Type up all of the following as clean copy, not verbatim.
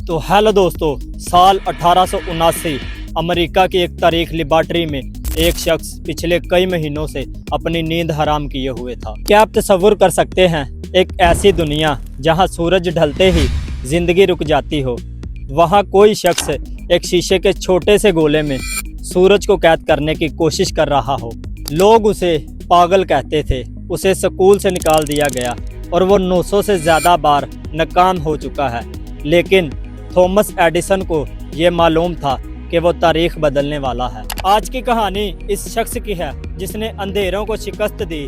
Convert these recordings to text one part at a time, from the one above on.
तो हेलो दोस्तों, साल 1879 अमेरिका की एक तारीख लेबॉर्ट्री में एक शख्स पिछले कई महीनों से अपनी नींद हराम किए हुए था। क्या आप तसव्वुर कर सकते हैं एक ऐसी दुनिया जहां सूरज ढलते ही जिंदगी रुक जाती हो। वहां कोई शख्स एक शीशे के छोटे से गोले में सूरज को कैद करने की कोशिश कर रहा हो। लोग उसे पागल कहते थे, उसे स्कूल से निकाल दिया गया और वो 900 से ज़्यादा बार नाकाम हो चुका है। लेकिन थॉमस एडिसन को ये मालूम था कि वो तारीख बदलने वाला है। आज की कहानी इस शख्स की है जिसने अंधेरों को शिकस्त दी,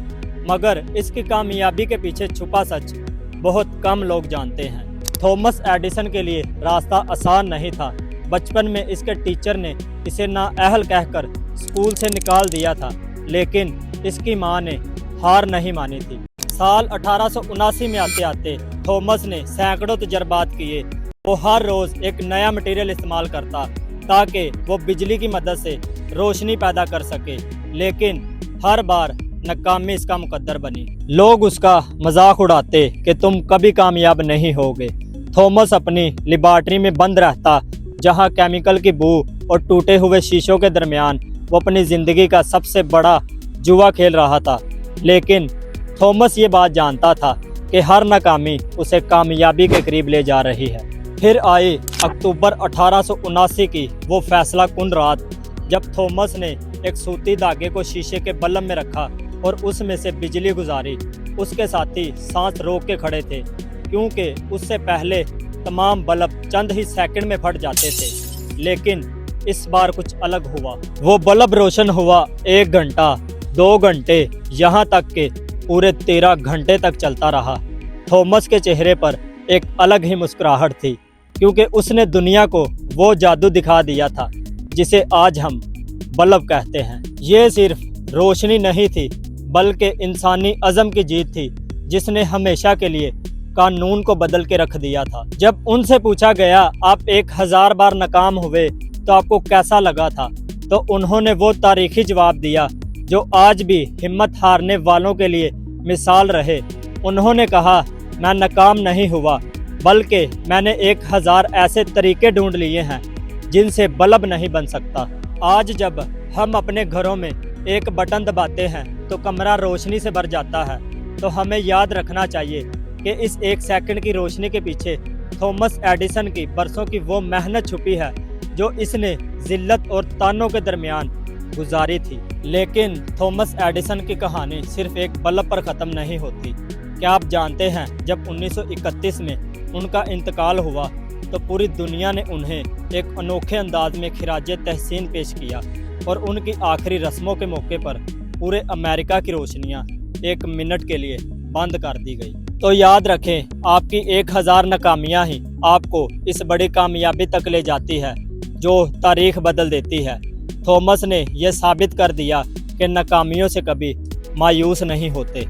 मगर इसकी कामयाबी के पीछे छुपा सच बहुत कम लोग जानते हैं। थॉमस एडिसन के लिए रास्ता आसान नहीं था। बचपन में इसके टीचर ने इसे नाअहल कहकर स्कूल से निकाल दिया था, लेकिन इसकी मां ने हार नहीं मानी थी। साल 1879 में आते आते थॉमस ने सैकड़ों तजर्बात किए। वो हर रोज़ एक नया मटेरियल इस्तेमाल करता ताकि वो बिजली की मदद से रोशनी पैदा कर सके, लेकिन हर बार नाकामी इसका मुकद्दर बनी। लोग उसका मजाक उड़ाते कि तुम कभी कामयाब नहीं होगे। थॉमस अपनी लेबॉर्ट्री में बंद रहता, जहां केमिकल की बू और टूटे हुए शीशों के दरमियान वो अपनी ज़िंदगी का सबसे बड़ा जुआ खेल रहा था। लेकिन थॉमस ये बात जानता था कि हर नाकामी उसे कामयाबी के करीब ले जा रही है। फिर आई अक्टूबर 1879 की वो फैसला कुन रात, जब थॉमस ने एक सूती धागे को शीशे के बल्ब में रखा और उसमें से बिजली गुजारी। उसके साथी सांस रोक के खड़े थे, क्योंकि उससे पहले तमाम बल्ब चंद ही सेकंड में फट जाते थे। लेकिन इस बार कुछ अलग हुआ। वो बल्ब रोशन हुआ 1 घंटा, 2 घंटे, यहाँ तक कि पूरे 13 घंटे तक चलता रहा। थॉमस के चेहरे पर एक अलग ही मुस्कुराहट थी, क्योंकि उसने दुनिया को वो जादू दिखा दिया था जिसे आज हम बल्ब कहते हैं। ये सिर्फ रोशनी नहीं थी, बल्कि इंसानी अज़म की जीत थी, जिसने हमेशा के लिए कानून को बदल के रख दिया था। जब उनसे पूछा गया आप 1000 बार नाकाम हुए तो आपको कैसा लगा था, तो उन्होंने वो तारीखी जवाब दिया जो आज भी हिम्मत हारने वालों के लिए मिसाल रहे। उन्होंने कहा, मैं नाकाम नहीं हुआ, बल्कि मैंने 1000 ऐसे तरीके ढूंढ लिए हैं जिनसे बल्ब नहीं बन सकता। आज जब हम अपने घरों में एक बटन दबाते हैं तो कमरा रोशनी से भर जाता है, तो हमें याद रखना चाहिए कि इस 1 सेकंड की रोशनी के पीछे थॉमस एडिसन की बरसों की वो मेहनत छुपी है जो इसने जिल्लत और तानों के दरमियान गुजारी थी। लेकिन थॉमस एडिसन की कहानी सिर्फ एक बल्ब पर ख़त्म नहीं होती। क्या आप जानते हैं, जब 1931 में उनका इंतकाल हुआ तो पूरी दुनिया ने उन्हें एक अनोखे अंदाज में खिराजे तहसीन पेश किया और उनकी आखिरी रस्मों के मौके पर पूरे अमेरिका की रोशनियां 1 मिनट के लिए बंद कर दी गई। तो याद रखें, आपकी 1000 नाकामियां ही आपको इस बड़ी कामयाबी तक ले जाती है जो तारीख बदल देती है। थॉमस ने यह साबित कर दिया कि नाकामियों से कभी मायूस नहीं होते।